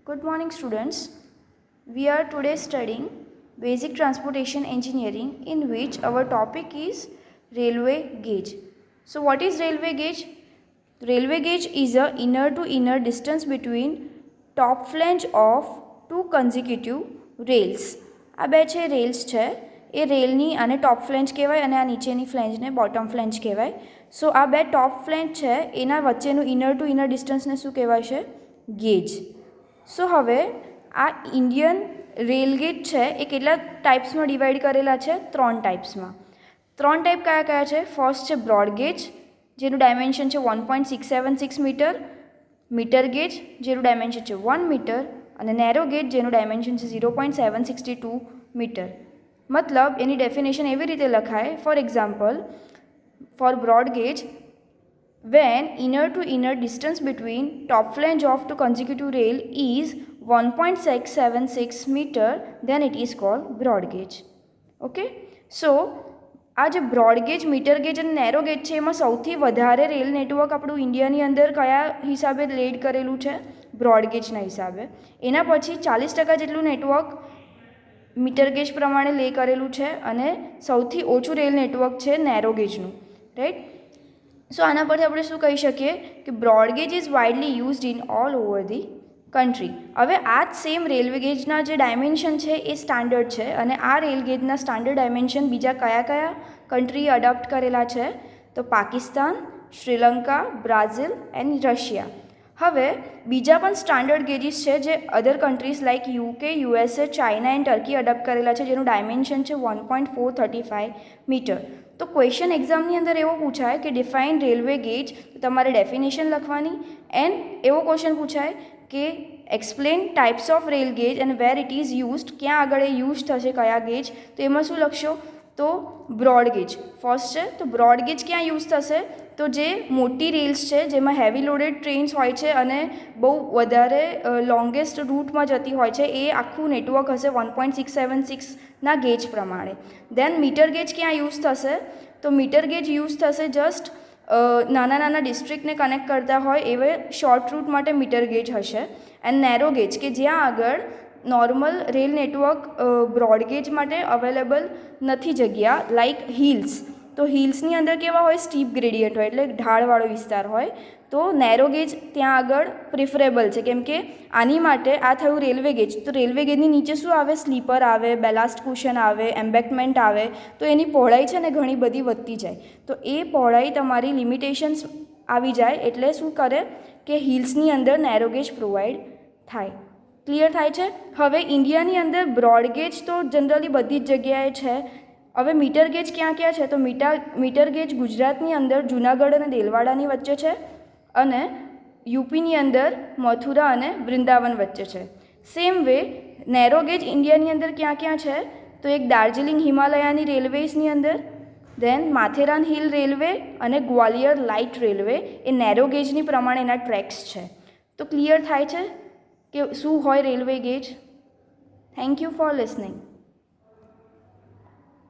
Good morning, students. We are today studying basic transportation engineering, in which our topic is railway gauge. So what is railway gauge? Railway gauge is a inner to inner distance between top flange of two consecutive rails. આ બે છે rails છે, એ રેલની આને ટોપ flange કહેવાય અને આ નીચેની ફ્લેન્જને bottom flange કહેવાય. સો આ બે ટોપ ફ્લેન્જ છે એના વચ્ચેનું ઇનર ટુ ઇનર ડિસ્ટન્સને શું કહેવાય? ગેજ. સો હવે આ ઇન્ડિયન રેલ ગેજ છે એ કેટલા ટાઈપ્સમાં ડિવાઈડ કરેલા છે? 3 ટાઈપ્સમાં. 3 ટાઈપ કયા કયા છે? ફર્સ્ટ છે બ્રોડ ગેજ, જેનું ડાયમેન્શન છે 1.676 મીટર. મીટર ગેજ, જેનું ડાયમેન્શન છે 1 મીટર. અને નેરો ગેજ, જેનું ડાયમેન્શન છે 0.762 મીટર. મતલબ એની ડેફિનેશન એવી રીતે લખાય. For example, for broad gauge, when inner to inner distance between top flange of two consecutive rail is 1.676 meter, then it is called broad gauge. Okay, so આ જે broad gauge, metre gauge અને narrow gauge છે એમાં સૌથી વધારે rail network આપણું ઇન્ડિયાની અંદર કયા હિસાબે લેડ કરેલું છે? બ્રોડ ગેજના હિસાબે. એના પછી 40% જેટલું નેટવર્ક મીટર ગેજ પ્રમાણે લે કરેલું છે અને સૌથી ઓછું રેલ નેટવર્ક છે નેરો ગેજનું. રાઈટ. સો આના પરથી આપણે શું કહી શકીએ કે broad gauge is widely used in all over the country. હવે આ જ સેમ રેલવે ગેજના જે ડાયમેન્શન છે એ સ્ટાન્ડર્ડ છે અને આ રેલ ગેજના સ્ટાન્ડર્ડ ડાયમેન્શન બીજા કયા કયા કન્ટ્રીએ અડોપ્ટ કરેલા છે? તો Pakistan, Sri Lanka, Brazil and Russia. હવે બીજા પણ સ્ટાન્ડર્ડ ગેજીસ છે જે other countries like UK, USA, China and turkey adopt કરેલા છે, જેનું ડાયમેન્શન છે 1.435 મીટર. તો ક્વેશ્ચન એક્ઝામની અંદર એવો પૂછાય કે ડિફાઇન રેલવે ગેજ, તો તમારે ડેફિનેશન લખવાની. એન્ડ એવો ક્વેશ્ચન પૂછાય કે explain types of rail gauge and where it is used, ક્યાં આગળ એ યુઝ થશે કયા ગેજ, તો એમાં શું લખશો? તો બ્રોડ ગેજ ફર્સ્ટ છે. તો બ્રોડ ગેજ ક્યાં યુઝ થશે? તો જે મોટી રેલ્સ છે જેમાં હેવી લોડેડ ટ્રેન્સ હોય છે અને બહુ વધારે લોંગેસ્ટ રૂટમાં જતી હોય છે, એ આખું નેટવર્ક હશે 1.676ના ગેજ પ્રમાણે. દેન મીટર ગેજ ક્યાં યુઝ થશે? તો મીટર ગેજ યુઝ થશે જસ્ટ નાના નાના ડિસ્ટ્રિક્ટને કનેક્ટ કરતા હોય એવે શોર્ટ રૂટ માટે મીટર ગેજ હશે. એન્ડ નેરો ગેજ કે જ્યાં આગળ normal rail network broad gauge માટે અવેલેબલ નથી જગ્યા, લાઇક હિલ્સ. તો હિલ્સની અંદર કેવા હોય? સ્ટીપ ગ્રેડિયન્ટ હોય, એટલે ઢાળવાળો વિસ્તાર હોય. તો નેરો ગેજ ત્યાં આગળ પ્રિફરેબલ છે, કેમ કે આની માટે આ થયું રેલવે ગેજ. તો રેલવે ગેજની નીચે શું આવે? સ્લીપર આવે, બેલાસ્ટ કુશન આવે, એમ્બેકમેન્ટ આવે. તો એની પહોળાઈ છે ને ઘણી બધી વધતી જાય. તો એ પહોળાઈ તમારી લિમિટેશન્સ આવી જાય એટલે શું કરે કે હિલ્સની અંદર નેરો ગેજ પ્રોવાઈડ થાય. ક્લિયર થાય છે? હવે ઇન્ડિયાની અંદર બ્રોડ ગેજ તો જનરલી બધી જ જગ્યાએ છે. હવે મીટર ગેજ ક્યાં ક્યાં છે? તો મીટર ગેજ ગુજરાતની અંદર જૂનાગઢ અને દેલવાડાની વચ્ચે છે અને યુપીની અંદર મથુરા અને વૃંદાવન વચ્ચે છે. સેમ વે નેરો ગેજ ઇન્ડિયાની અંદર ક્યાં ક્યાં છે? તો એક દાર્જિલિંગ હિમાલયાની રેલવેઝની અંદર, દેન માથેરાન હિલ રેલવે અને ગ્વાલિયર લાઇટ રેલવે, એ નેરો ગેજની પ્રમાણે એના ટ્રેક્સ છે. તો ક્લિયર થાય છે કે શું હોય railway gauge? Thank you for listening.